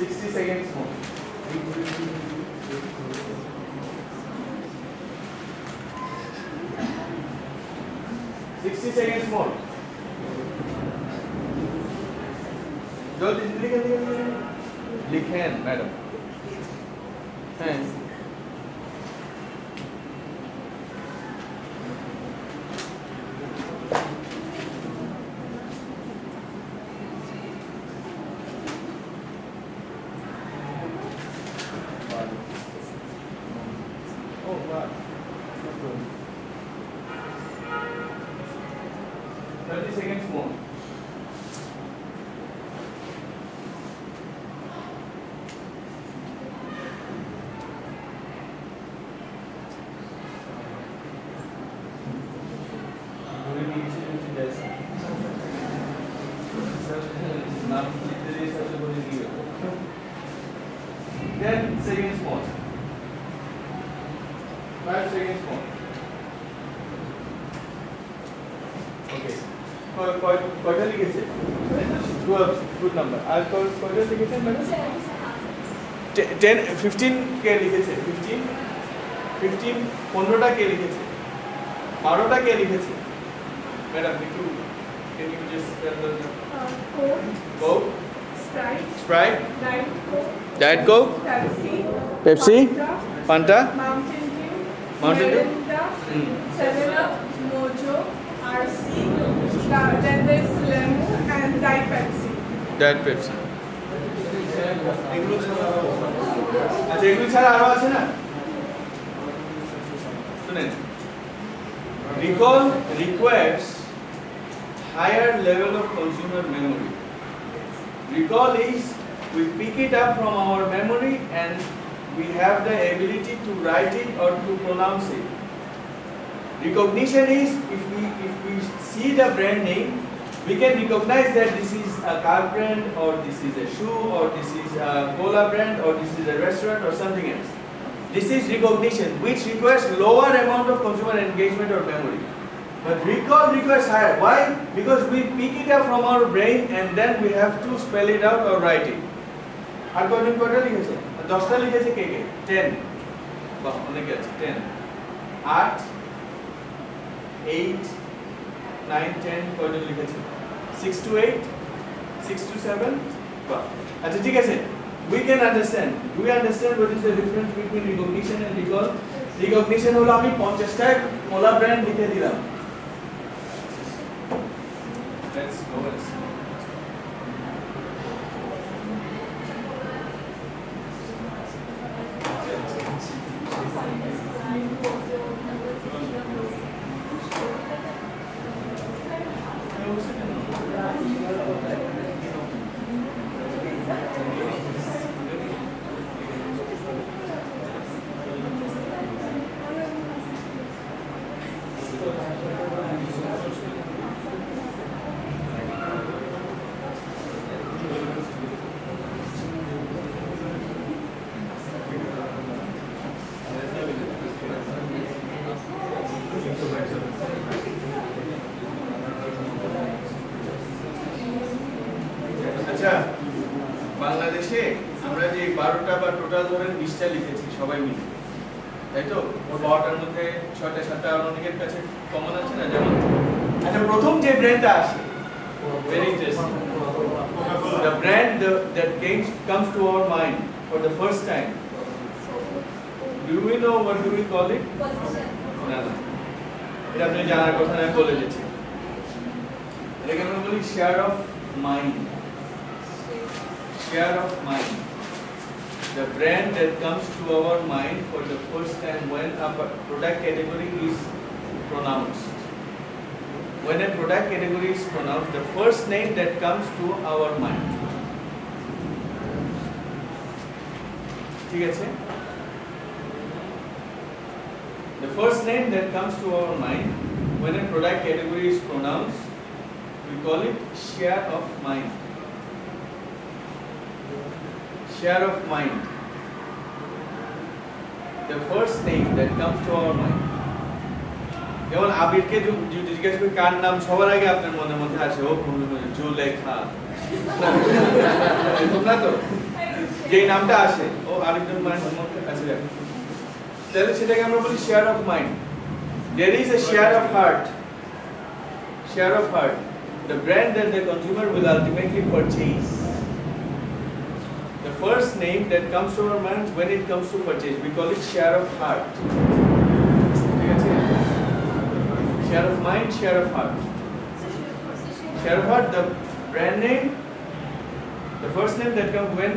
60 seconds more. 60 seconds more. जल्दी लिखें madam. Thanks. Oh wow. 30 seconds more. Then seconds more. 5 seconds more. Okay. কয়টা লিখেছে? 12 good number. আর কয়টা লিখেছেন ম্যাডাম? 10 15 কে লিখেছে? 15 15টা কে লিখেছে? 12টা কে লিখেছে? ম্যাডাম একটু can you just tell the Coke, Sprite, Diet Coke, Pepsi, Fanta, Mountain Dew, 7-Up, Mojo, RC, then there's Lemo and Diet Pepsi. Diet Pepsi. আচ্ছা এগুলো ছাড়া আরো আছে না? শুনেন, recall requires higher level of consumer memory. Recall is we pick it up from our memory and we have the ability to write it or to pronounce it. Recognition is if we see the brand name, we can recognize that this is a car brand or this is a shoe or this is a cola brand or this is a restaurant or something else. This is recognition, which requires lower amount of consumer engagement or memory. But recall requires higher. Why? Because we pick it up from our brain and then we have to spell it out or write it. আর কয়টা লিখেছে? 10টা লিখেছে কে কে? 10. বাহ অনেকে আছে 10. 8 8 9 10 কয়টা লিখেছে? 6 to 8 6 to 7 বাহ আচ্ছা ঠিক আছে. We can understand. Do we understand what is the difference between recognition and recall? Recognition হলো আমি 50টা কোলা ব্র্যান্ড লিখে দিলাম. Let's go and see. আচ্ছা বাংলাদেশে আমরা যে 12টা বা টোটাল ধরেন 20টা লিখেছি সবাই মিলে, তাই তো? ওর 12টার মধ্যে 6টা 7টা অনেকের কাছে কমন আছে না? যেমন আচ্ছা প্রথম যে ব্র্যান্ডটা আসে, very interesting, the brand that comes to our mind for the first time, do we know what do we call it? না না, এটা আপনি জানার কথা না, বলে দিচ্ছি। এটাকে আমরা বলি share of mind. Share of mind, the brand that comes to our mind for the first time when a product category is pronounced. When a product category is pronounced, the first name that comes to our mind. ঠিক আছে? The first name that comes to our mind when a product category is pronounced, we call it share of mind. Share of mind. The first name that comes to our mind. যেমন আবিরকে যদি জিজ্ঞাসা করি কার নাম, সবার আগে আপনার মনের মধ্যে আসে ও জুলেখা। না তো যেই নামটা আসে ও আরেকজন মাইন্ডের মধ্যে কাছে রাখে, তাহলে সেটাকে আমরা বলি share of mind. There is a share of heart. Share of heart. The brand that the consumer will ultimately purchase. The first name that comes to our mind when it comes to purchase, we call it share of heart. ঠিক আছে? Share of mind, share of heart. Share of heart, the brand name, the first name that comes when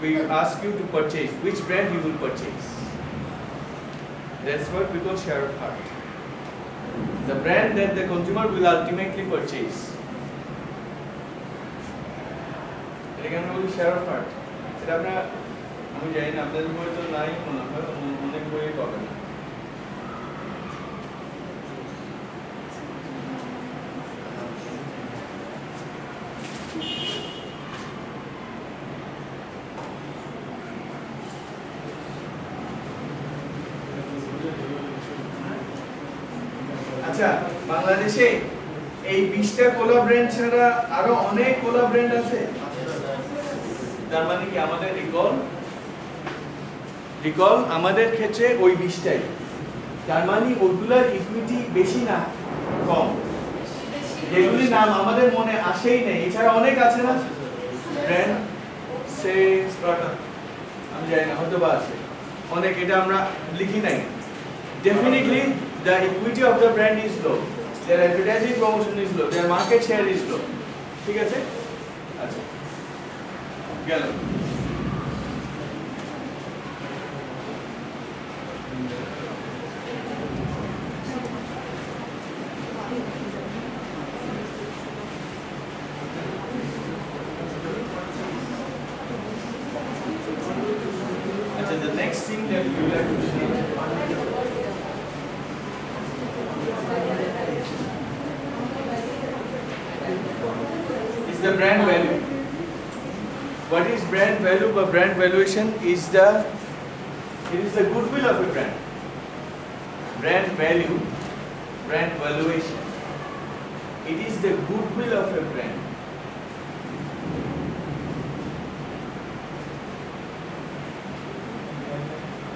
we ask you to purchase, which brand you will purchase. That's what we call share of heart. The brand that the consumer will ultimately purchase. এটাকে আমরা বলি share of heart. এটা আপনারা, আমি জানি না আপনাদের বই তো নাই মনে হয়, অনেক বইয়ে পাবেন না। আচ্ছা, বাংলাদেশে এই 20টা কোলা ব্র্যান্ড ছাড়া আরো অনেক কোলা ব্র্যান্ড আছে। তার মানে কি আমাদের রিকল আমাদের ক্ষেত্রে ওই 20টাই। তার মানে ওগুলার ইকুইটি বেশি না কম, যেগুলি নাম আমাদের মনে আসেই নেই। এছাড়া অনেক আছে না ব্র্যান্ড, সে আমি জানি না, হয়তো বা আছে অনেক, এটা আমরা লিখি নাই। Definitely the equity of the brand is low, their advertising promotion is low, their market share is low. ঠিক আছে? আচ্ছা, গেল। আচ্ছা, the next thing that we would like to see is the brand value. What is brand value? But brand valuation is the goodwill of a brand. Brand value, brand valuation. It is the goodwill of a brand.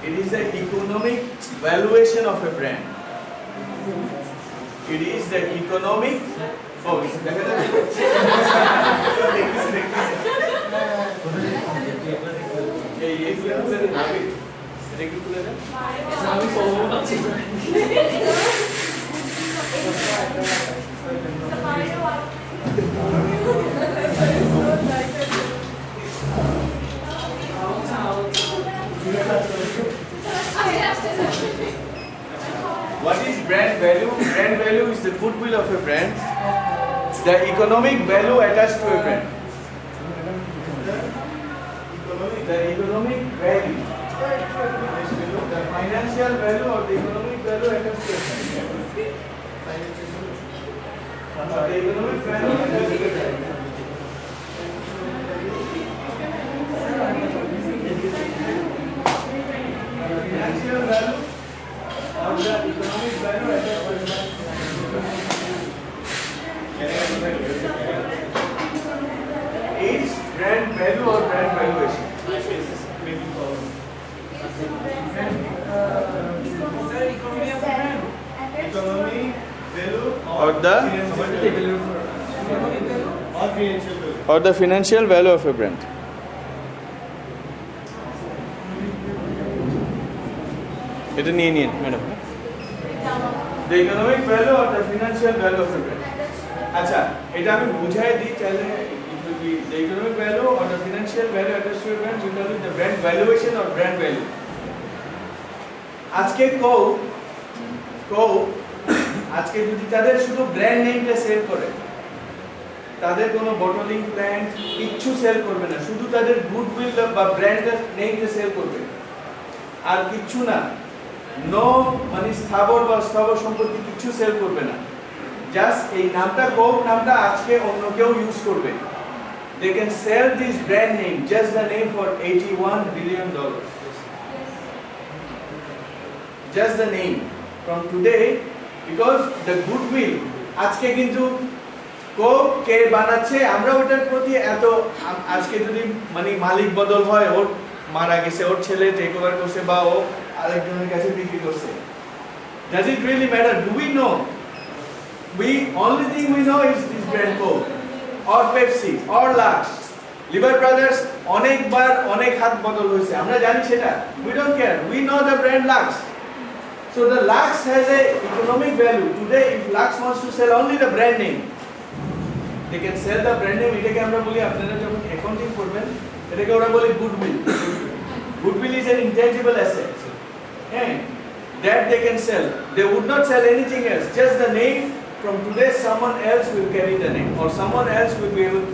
It is the economic valuation of a brand. It is the economic. Oh, দেখা যাবে? এই এগুলো খুলে দেন, একটু খুলে দেন। আমি পাবো না। What is brand value? Brand value is the goodwill of a brand, the economic value attached to a brand. The economic value, the financial value or the economic value attached to a brand. The economic value attached to a brand. Financial value or the economic value attached to a brand is brand value or brand valuation. Economy value or the financial value of a brand. এটা নিয়ে নিন madam. The economic value or the financial value of a brand. আচ্ছা, এটা আমি বুঝাই দিই তাহলে the economic value or the financial value attached to a brand, we call it the brand valuation or brand value. আজকে আজকে যদি তাদের শুধু ব্র্যান্ড নেমটা সেল করে, তাদের কোনো বটলিং প্ল্যান্ট কিচ্ছু সেল করবে না, শুধু তাদের গুডউইল বা ব্র্যান্ডের নেমটা সেল করবে আর কিচ্ছু না, নো মানে স্থাবর বা স্থাবর সম্পত্তি কিচ্ছু সেল করবে না, জাস্ট এই নামটা নামটা আজকে অন্য কেউ ইউজ করবে। They can sell this brand name, just the name, for $81 billion. Just the name from today, because the goodwill আজকে কিন্তু কোক কে বানাচ্ছে, আমরা ওটার প্রতি এত আজকে যদি মানে মালিক বদল হয়, ওর মারা গেছে, ওর ছেলে টেক ওভার করছে বা ও আরেকজনের কাছে বিক্রি করছে, does it really matter? Do we know? We only thing we know is this brand Coke or Pepsi or Lux. Liver Brothers অনেকবার অনেক হাত বদল হয়েছে, আমরা জানি সেটা, we don't care, we know the brand Lux. So the Lux has a economic value. Today if Lux wants to sell only the brand name, they can sell the brand name. এটাকে আমরা বলি, আপনারা যখন accounting করবেন এটাকে ওরা বলে goodwill. Goodwill is an intangible asset. And that they can sell. They would not sell anything else, just the name. From today someone else will carry the name or someone else will be able.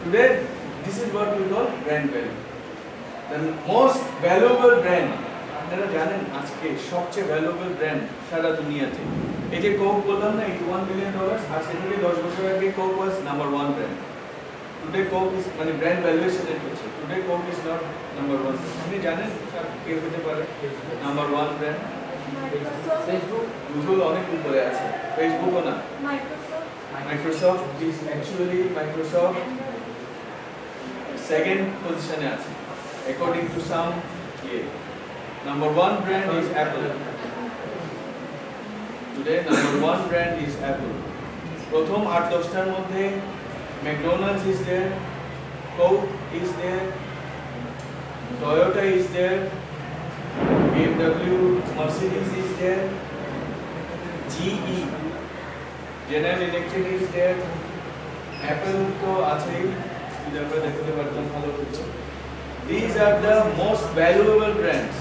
Today this is what we call brand value. The most valuable brand, আপনারা জানেন আজকে সবচেয়ে valuable brand সারা দুনিয়াতে, এই যে Coke বললাম না, $81 billion, আজকে থেকে 10 বছর আগে Coke was number 1 brand. Today Coke is মানে ব্র্যান্ড ভ্যালুয়েশন এর হচ্ছে, today Coke is not number 1. আপনি জানেন কে হতে পারে নাম্বার 1 ব্র্যান্ড? ফেসবুক, গুগল অনেক উপরে আছে, ফেসবুকও না. Microsoft. Microsoft is actually Microsoft second position আছে according to some. Number 1 brand is Apple. Today number 1 brand is Apple. প্রথম 8-10টার মধ্যে McDonald's is there, Coke is there, Toyota is there, BMW, Mercedes is there, GE, General Electric is there, Apple তো আছেই, যদি আমরা দেখতে পারতাম ভালো হতো. These are the most valuable brands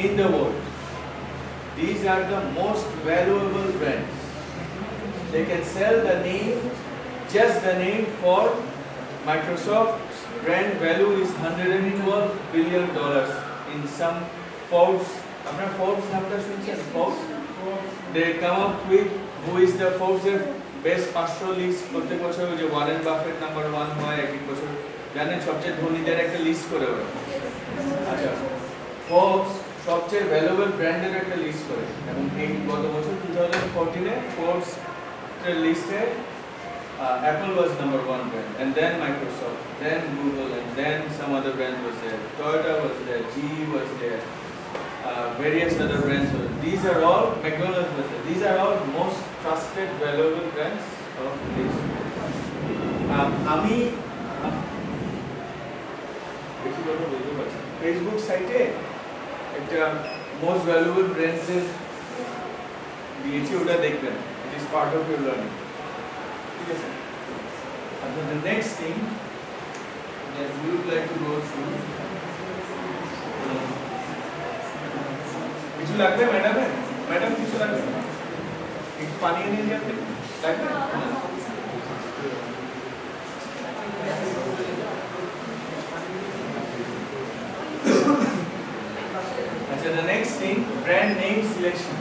in the world. These are the most valuable brands. They can sell the name, just the name. For Microsoft's brand value is $112 billion in some Forbes. আপনারা Forbes নামটা শুনছেন? Forbes. They come up with who is the Forbes best 500 list প্রত্যেক বছর, যে Warren Buffett number 1 হয় এক এক বছর, জানেন সবচেয়ে ধনীদের একটা লিস্ট করে ওরা. আচ্ছা, Forbes সবচেয়ে ভ্যালুয়েবল ব্র্যান্ডের একটা লিস্ট করে, এবং এই গত বছর 2014 এ Forbes এর লিস্টে Apple was number 1 brand, and then Microsoft, then Google, and then some other brands was there. Toyota was there, GE was there, various other brands were there. These are all, McDonald's was there. These are all most trusted, valuable brands of this. আমি বেশি কথা বলতে পারছি, Facebook সাইটে একটা most valuable brands এর দিয়েছি, ওটা দেখবেন. It is part of your learning. ঠিক আছে? And the next thing that we would like to go through, কিছু লাগবে ম্যাডাম? ম্যাডাম কিছু লাগবে? একটু পানি এনে দিয়ে আপনি লাগবে? আচ্ছা, the next thing, brand name selection.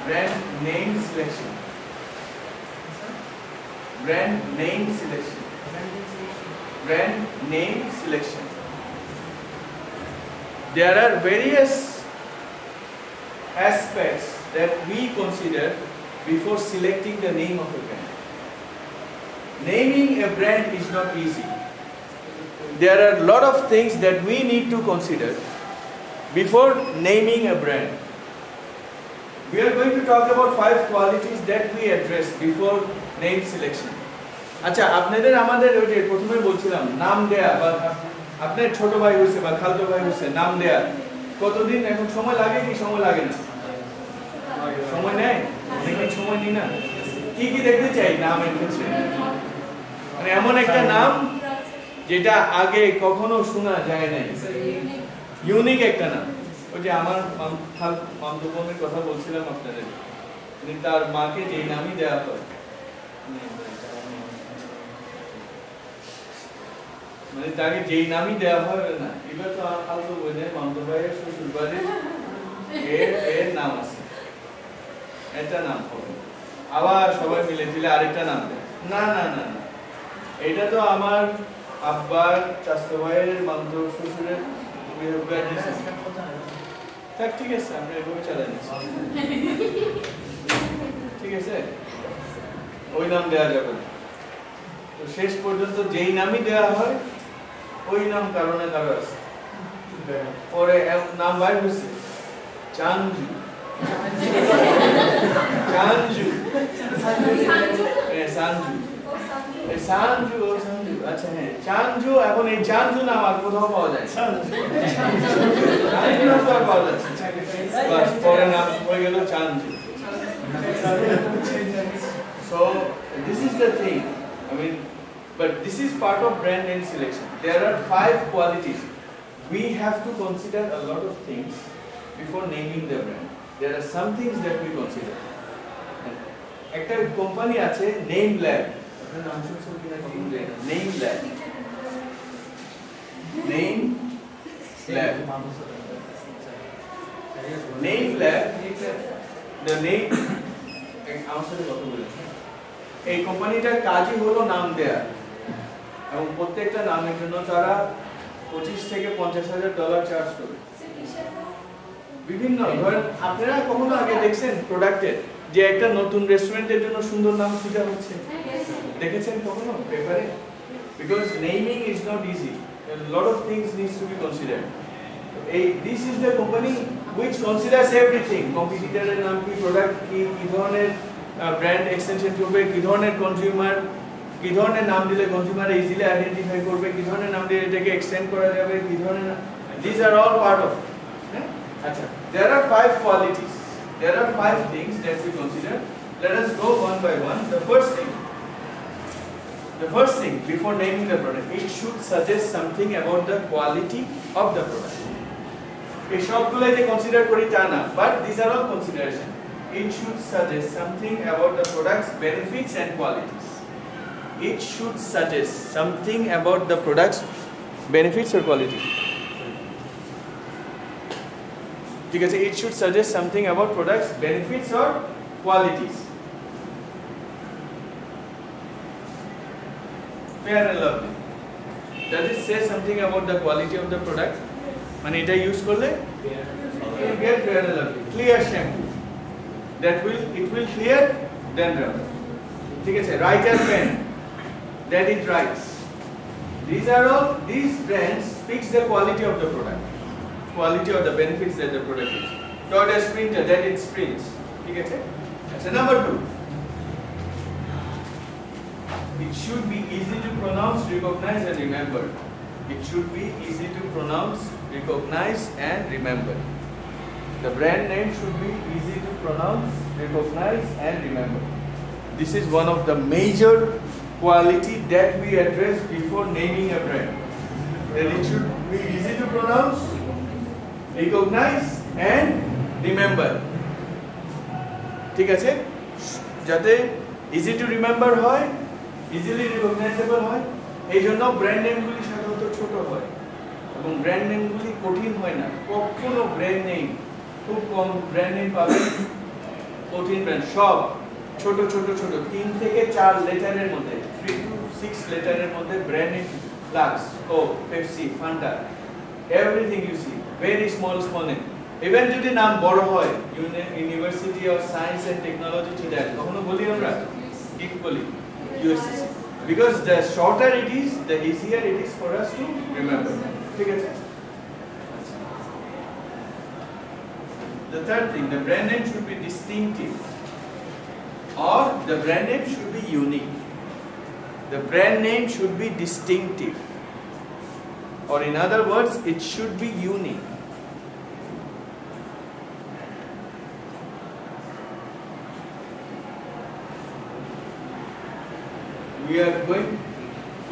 Brand name selection. Brand name selection. Brand name selection. There are various aspects that we consider before selecting the name of a brand. Naming a brand is not easy. There are a lot of things that we need to consider before naming a brand. We are going to talk about 5 qualities that we address before name selection. আচ্ছা, আপনাদের আমাদের ওই যে প্রথমে বলছিলাম নাম দেয়া, বা আপনার ছোট ভাই হইছে বা খালতো ভাই হইছে, নাম দেয়া কতদিন এখন সময় লাগে কি সময় লাগে না? সময় নেয়, অনেকদিন সময় নিই না. কি কি দেখতে চাই নামের ক্ষেত্রে? মানে এমন একটা নাম যেটা আগে কখনো শোনা যায় নাই, ইউনিক একটা নাম. ওই যে আমার মামদুপমের কথা বলছিলাম আপনাদের, তার মাকে যেই নামই দেওয়া হয়, মানে তাকে যেই নামই দেওয়া হয় না, এবার তো আলতো বোঝে মামদু ভাইয়ের শ্বশুর বাড়ির এর নাম আছে, একটা নাম হবে, আবার সবাই মিলে দিলে আরেকটা নাম দেয়, না না না না, এটা তো আমার আব্বার চাচা ভাইয়ের মামদু শ্বশুরের ঠিক আছে, আমরা এভাবে চালাই নিচ্ছি. ঠিক আছে, ওই নাম দেওয়া যাবে না। তো শেষ পর্যন্ত যেই নামই দেওয়া হয় ওই নাম কারণে কারো আছে। পরে নাম বাইর হয়েছে চাঞ্জু, চাঞ্জু, সানজু, সানজু ও সানজু, আচ্ছা হ্যাঁ চাঞ্জু। এখন এই চাঞ্জু নাম আর কোথাও পাওয়া যায় না, চাঞ্জু নাম তো আর পাওয়া যাচ্ছে না। বাস পরে নাম হয়ে গেল চাঞ্জু। So this is the thing, I mean, but this is part of brand name selection. There are 5 qualities. We have to consider a lot of things before naming the brand. There are some things that we consider. একটা company আছে name lab, আপনার নাম শুনছেন কিনা কখন জানি না, name lab, name lab, name lab, the name, আমার সাথে কথা বলেছে। এই কোম্পানিটার কাজই হলো নাম দেয়া, এবং প্রত্যেকটা নামের জন্য তারা 25 থেকে $50,000 চার্জ করে। বিভিন্ন ধরেন আপনারা কখনো আগে দেখছেন প্রোডাক্টের যে একটা নতুন রেস্টুরেন্টের জন্য সুন্দর নাম খোঁজা হচ্ছে, দেখেছেন কখনো পেপারে? Because naming is not easy, a lot of things needs to be considered. This is the company which considers everything, কম্পিটিটরের নাম কি, প্রোডাক্ট কি, কি ধরনের ব্র্যান্ড এক্সটেনশন করবে, কি ধরনের কনজিউমার, কি ধরনের নাম দিলে কনজিউমার ইজিলি আইডেন্টিফাই করবে, কি ধরনের নাম দিলে এটাকে এক্সটেন্ড করা যাবে, কি ধরনের, these are all part of it. আচ্ছা, there are 5 qualities, there are 5 things that we consider. Let us go one by one. The first thing before naming the product, it should suggest something about the quality of the product. এই সবগুলো যে consider করি তা না, but these are all consideration. It should suggest something about the product's benefits and qualities. It should suggest something about the product's benefits or quality. ঠিক আছে, it should suggest something about product's benefits or qualities. Fair and lovely. Does it say something about the quality of the product? মানে এটা use করলে you get fair and lovely, clear shampoo, it will clear dandruff. ঠিক আছে, writer pen, that it writes. These brands speaks the quality of the product, quality or the benefits that the product is. Tortoise printer, that it prints. ঠিক আছে, আচ্ছা number 2, it should be easy to pronounce, recognize and remember. It should be easy to pronounce, recognize and remember. The brand name should be easy to pronounce, recognize and remember. This is one of the major quality that we address before naming a brand. That it should be easy to pronounce, recognize and remember. ঠিক আছে, যাতে easy to remember হয়, easily recognizable হয়, এই জন্য brand নেমগুলি সাধারণত ছোট হয় এবং ব্র্যান্ড নেমগুলি কঠিন হয় না। কখনো ব্র্যান্ড নেম, খুব কম ব্র্যান্ড নেম পাবেন কঠিন ব্র্যান্ড, সব ছোট ছোট ছোট 3 থেকে 4 লেটারের মধ্যে, 3 to 6 লেটারের মধ্যে ব্র্যান্ড নেম, ফ্লাক্স, Coke, Pepsi, Fanta, everything you see, very small name. Even যদি নাম বড় হয়, university of science and technology Chittagong, কখনো বলি আমরা ঠিক বলি USC, because the shorter it is, the easier it is for us to remember. ঠিক আছে, the third thing, the brand name should be distinctive or the brand name should be unique. The brand name should be distinctive, or in other words, it should be unique.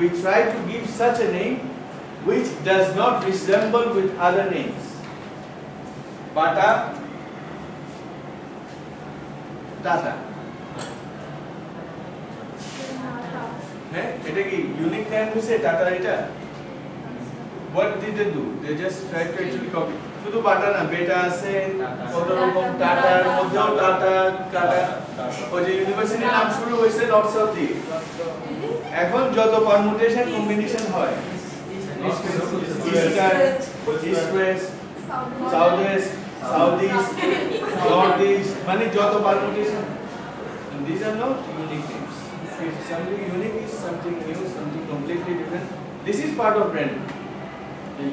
We try to give such a name which does not resemble with other names. Bata, Tata. হ্যাঁ, এটা কি unique name হইছে tata? এটা what did they do? They just tried to actually copy. শুধু বাটা না, বেটা আছে, কত রকম টাটার মধ্যেও টাটা, টাটা, ওই যে ইউনিভার্সিটির নাম শুরু হয়েছে নর্থ সাউথ দিয়ে, এখন যত পারমুটেশন কম্বিনেশন হয়, eastern, east West, south West, south east, north east, মানে যত permutation, these are not unique names. If something unique is something new, something completely different. This is part of branding.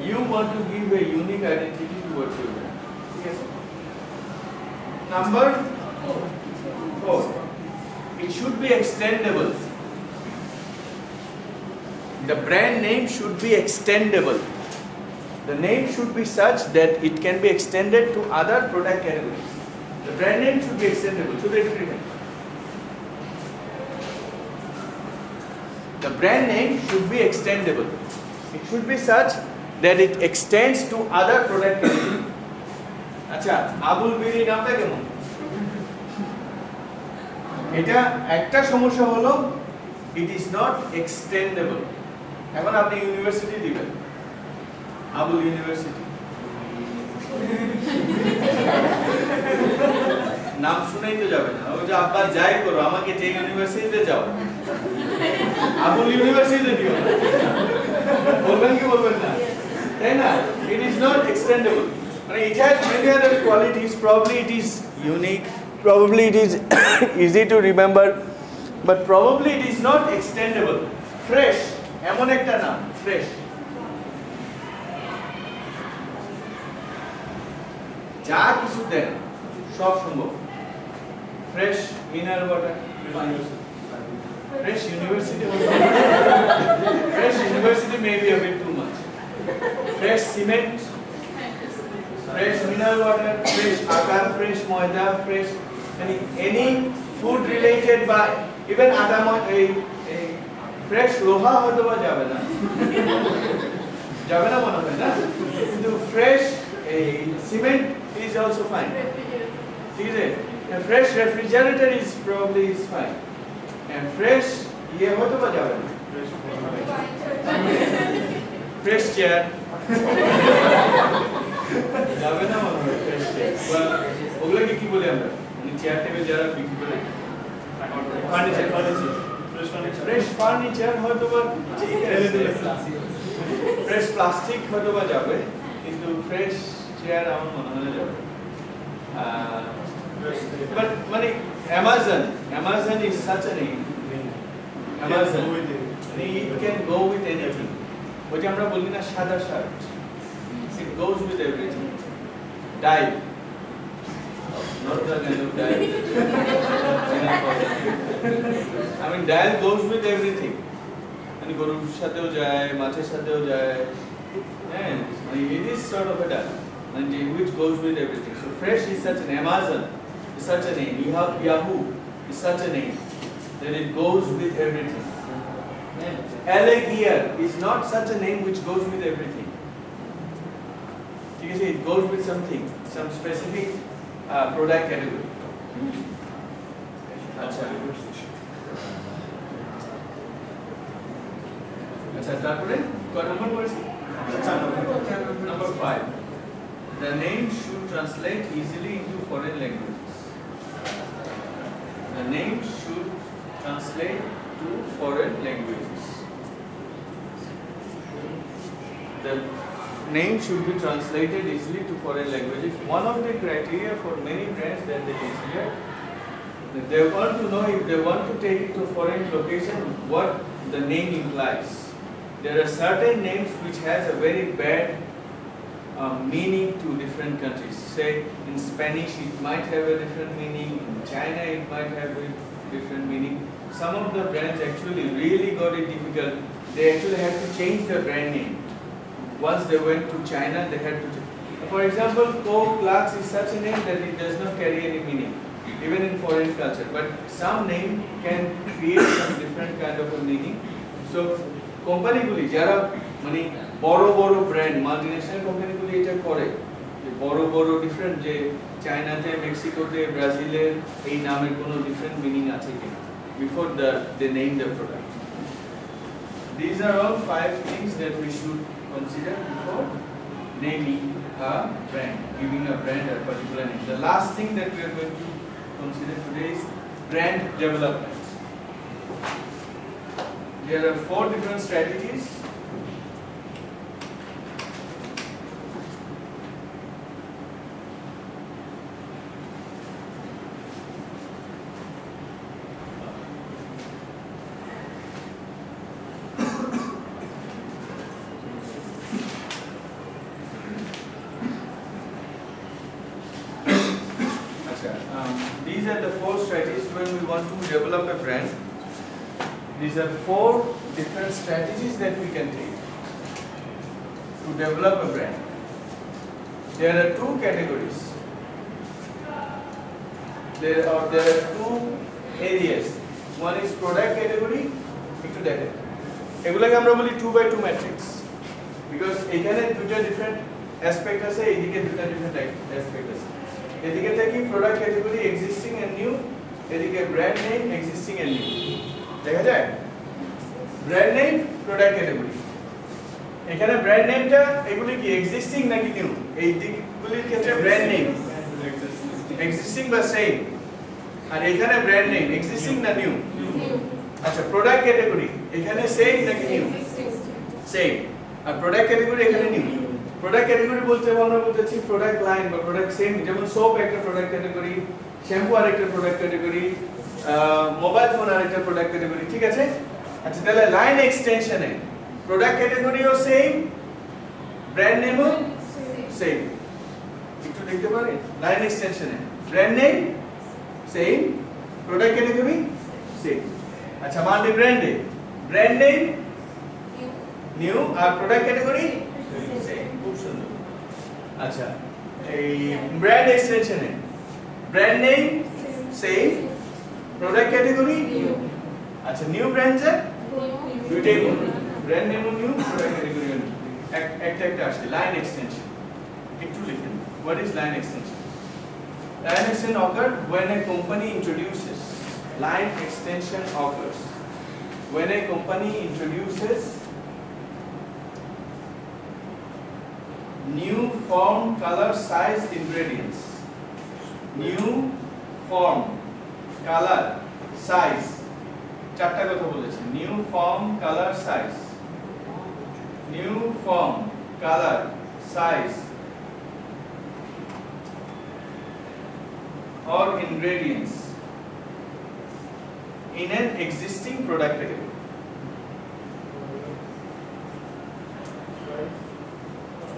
You want to give a unique identity towards your brand. Yes. Number 4. It should be extendable. The brand name should be extendable. The name should be such that it can be extended to other product categories. The brand name should be extendable. Should it remain? The brand name should be extendable. It should be such that it extends to other product categories. আচ্ছা আবুল বিড়ি নামটা কেমন? এটা একটা সমস্যা হলো it is not extendable. এখন আপনি ইউনিভার্সিটি দিবেন আবুল ইউনিভার্সিটি নাম শুনেই তো যাবে না ও যে আব্বা যাই করো আমাকে যে ইউনিভার্সিটিতে যাও আবুল ইউনিভার্সিটিতে দিও বলবেন কি বলবেন না তাই না it is not extendable মানে it has many other qualities probably it is unique probably it is easy to remember but probably it is not extendable fresh এমন একটা নাম fresh যা কিছু দেন সব সম্ভব fresh mineral water fresh university fresh university may be a bit too much fresh cement fresh mineral water fresh agar fresh moida fresh any food related by even atta fresh loha hoyto ba jabe na mone hoy na kintu fresh cement is also fine ঠিক আছে a fresh refrigerator is probably is fine and fresh ye hoyto ba jabe na fresh chair যাবে না মনে হয় fresh chair ওগুলোকে কি বলি আমরা মানে চেয়ার টেবিল যারা বিক্রি করে ফার্নিচার ফ্রেশ ফার্নিচার হয়তো বা ফ্রেশ প্লাস্টিক হয়তো বা যাবে কিন্তু ফ্রেশ চেয়ার আমার মনে হয় যাবে বাট মানে Amazon is such a name Amazon it can go with anything ওই যে আমরা বলি না সাদা shirt it goes with everything dive not the kind of dive I mean dive goes with everything মানে গরুর সাথেও যায় মাছের সাথেও যায় and it is sort of a dive and which goes with everything so fresh is such an Amazon is such a name you have Yahoo is such a name that it goes with everything LA Gear is not such a name which goes with everything it goes with something, some specific product category. আচ্ছা তারপরে কত নম্বর পড়েছি number 5 the name should translate easily into foreign languages the name should translate to foreign languages the name should be translated easily to foreign languages. One of the criteria for many brands that they consider, they want to know if they want to take it to foreign location, what the name implies. There are certain names which has a very bad meaning to different countries. Say in Spanish it might have a different meaning, in China it might have a different meaning. Some of the brands actually really got it difficult. They actually had to change their brand name. Once they went to China, they had to. For example, Coke, Lux is such a name that it does not carry any meaning, even in foreign culture. But some name can create some different kind of a meaning. So, company guli jara mani boro brand, multinational company guli eta kore. Je boro different je China te, Mexico te, Brazil e ei namer kono different meaning ache kina before they name the product. These are all 5 things that we should consider before naming a brand, giving a brand a particular name. The last thing that we are going to consider today is brand development. There are 4 different strategies. want to develop a brand, these are 4 different strategies that we can take to develop a brand. There are 2 categories. There are 2 areas. One is product category, একটু দেখেন এগুলোকে আমরা বলি 2x2 matrix because এখানে দুটো different aspect আছে এইদিকে দুটো ডিফারেন্ট অ্যাসপেক্ট আছে এদিকে থেকে product category existing and new এদিকে brand name existing and new দেখা যায় ব্র্যান্ড নেম প্রোডাক্ট ক্যাটাগরি এখানে ব্র্যান্ড নেমটা এগুলি কি এক্সিস্টিং নাকি নিউ এই দিকগুলির ক্ষেত্রে ব্র্যান্ড নেম এক্সিস্টিং বা সেম আর এখানে ব্র্যান্ড নেম এক্সিস্টিং না নিউ আচ্ছা প্রোডাক্ট ক্যাটাগরি এখানে সেম নাকি নিউ সেম আর প্রোডাক্ট ক্যাটাগরি এখানে নিউ প্রোডাক্ট ক্যাটাগরি বলতে আমরা বলতেছি প্রোডাক্ট লাইন বা প্রোডাক্ট সেম যেমন সোপ একটা প্রোডাক্ট ক্যাটাগরি শ্যাম্পু আরেকটা প্রোডাক্ট ক্যাটাগরি মোবাইল ফোন আরেকটা প্রোডাক্ট ক্যাটাগরি ঠিক আছে আচ্ছা তাহলে লাইন এক্সটেনশনে প্রোডাক্ট ক্যাটাগরিও সেম ব্র্যান্ড নেমও সেম একটু দেখতে পারেন লাইন এক্সটেনশনে brand name same product category same আচ্ছা মাল্টি ব্র্যান্ডে ব্র্যান্ড নেম নিউ আর প্রোডাক্ট ক্যাটাগরি সেম খুব সুন্দর আচ্ছা এই ব্র্যান্ড এক্সটেনশনে brand name same product category new আচ্ছা নিউ ব্র্যান্ডে দুইটাই brand name new product category new একটা আসে লাইন এক্সটেনশন একটু লিখেন what is line extension line extension occurs when a company introduces line extension occurs when a company introduces new form color size ingredients new form color size চারটা কথা বলেছি new form color size new form color size or ingredients in an existing product category.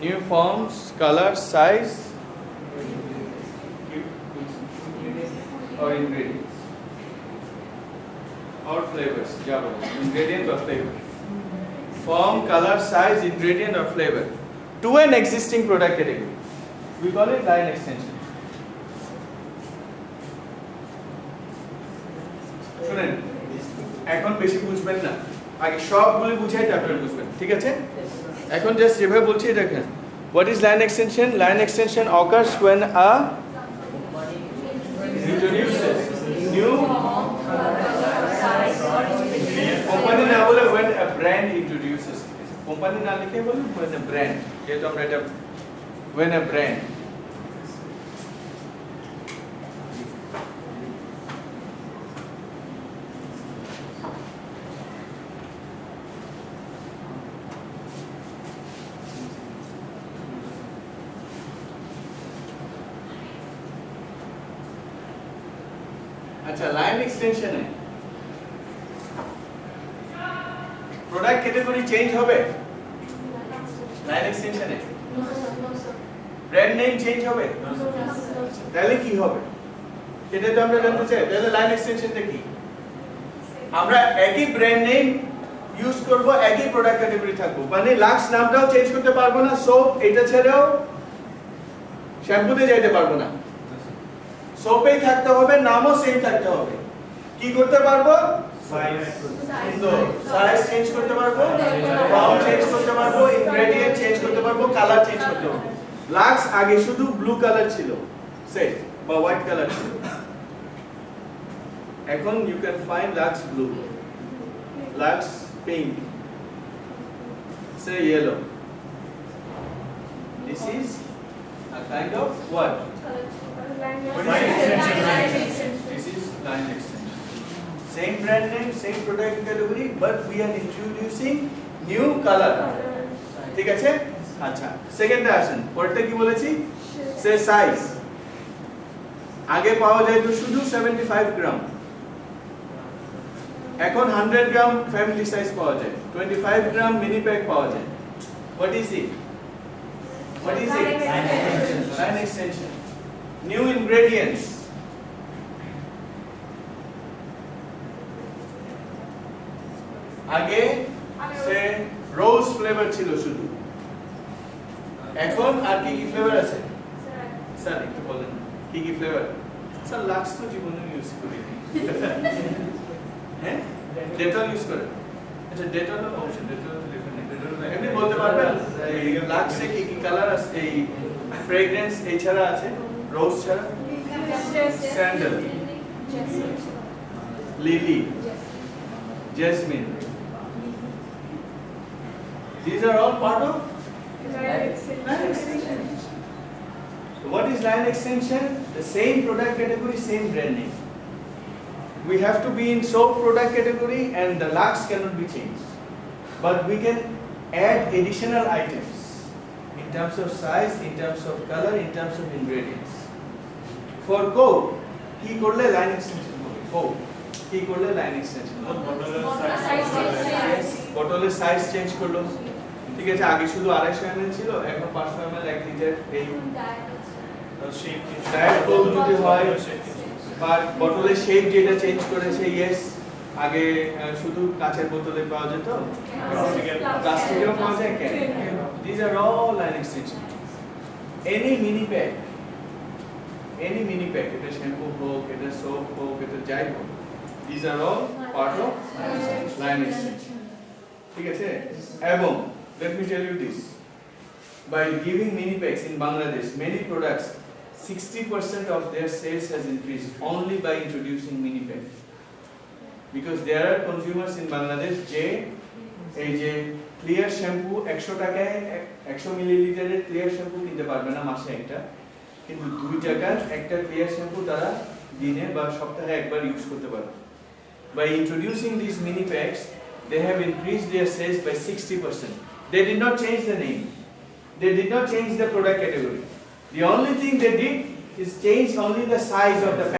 New forms, color, size, or ingredients, or flavors. Ingredient or flavor. Form, color, size, ingredient, or flavor to an existing product category. We call it line extension. শুনেন এখন বেশি বুঝবেন না আগে সবগুলো বুঝাই তারপরে বুঝবেন ঠিক আছে এখন জাস্ট যেভাবে বলছি দেখেন what is line extension line extension occurs when a introduces new company না বলে when a brand introduces company না লিখে বলি when a brand যেহেতু আমরা এটা when a brand अच्छा लाइन एक्सटेंशन है प्रोडक्ट कैटेगरी चेंज হবে লাইন এক্সটেনশনে ব্র্যান্ড নেম চেঞ্জ হবে তাহলে কি হবে সেটা তো আমরা জানতে চাই তাহলে লাইন এক্সটেনশনটা কি আমরা একই ব্র্যান্ড নেম ইউজ করব একই প্রোডাক্ট ক্যাটাগরি থাকবো মানে লাক্স নামটাও চেঞ্জ করতে পারবো না সোপ এটা ছেড়েও শ্যাম্পুতে যাইতে পারবো না সোপেই থাকতে হবে নামও সেম থাকতে হবে কি করতে পারবো সাইজ চেঞ্জ করতে পারবো ফর্ম চেঞ্জ করতে পারবো ইনগ্রেডিয়েন্ট চেঞ্জ করতে পারবো কালার চেঞ্জ করতে পারবো লাক্স আগে শুধু ব্লু কালার ছিল সেট বা হোয়াইট কালার ছিল এখন you can find Lux blue Lux pink say yellow this is a kind of what this is line extension same brand name same product category but we are introducing new color ঠিক আছে আচ্ছা সেকেন্ডে আসেন পরেরটা কি বলেছি সে size আগে পাওয়া যায় তো শুধু 75 গ্রাম এখন 100 গ্রাম ফ্যামিলি সাইজ পাওয়া যায় 25 গ্রাম মিনি প্যাক পাওয়া যায় what is it line extension new ingredients আগে সে রোজ ফ্লেভার ছিল শুধু, এখন আর কি কি ফ্লেভার আছে স্যার একটু বলেন কি কি ফ্লেভার? স্যার লাক্স তো জীবনে ইউজ করি হ্যাঁ, ডেটল ইউজ করে। আচ্ছা ডেটল অবশ্যই ডেটল এমনি বলতে পারবেন এই লাক্সে কি কি কালার আছে, এই ফ্রেগ্রেন্স এছাড়া আছে রোজ ছাড়া? Sandal, lily, jasmine, these are all part of line extension. So what is line extension? The same product category, same brand name. We have to be in soap product category and the Lux cannot be changed. But we can add additional items in terms of size, in terms of color, in terms of ingredients. For Coke, কি করলে line extension হবে? Coke, কি করলে line extension হবে? বটলের size change করলো, ঠিক আছে, আগে শুধু 250 ml ছিল, এখন 500 ml 1 লিটার। এই ডায়েট কোক যদি হয় বা বটলের শেপ যেটা চেঞ্জ করেছে, ইয়েস, আগে শুধু কাঁচের বোতলে পাওয়া যেত, প্লাস্টিকেও পাওয়া যায়, can. This are all line extension. Any mini pack, এটা শ্যাম্পু হোক, এটা সোপ হোক, এটা যাই হোক, this are all part of line extension, ঠিক আছে। এবং let me tell you this, by giving mini packs in Bangladesh, many products 60% of their sales has increased only by introducing mini pack, because there are consumers in Bangladesh যে এই যে clear shampoo 100 টাকায় 100 মিলিলিটারের clear shampoo কিনতে পারবে না মাসে একটা, কিন্তু 2 টাকার একটা ক্লিয়ার শ্যাম্পু তারা দিনে বা সপ্তাহে একবার ইউজ করতে পারবে। By introducing these mini packs, they have increased their sales by 60%. They did not change the name. They did not change the product category. The only thing they did is change only the size of the pack.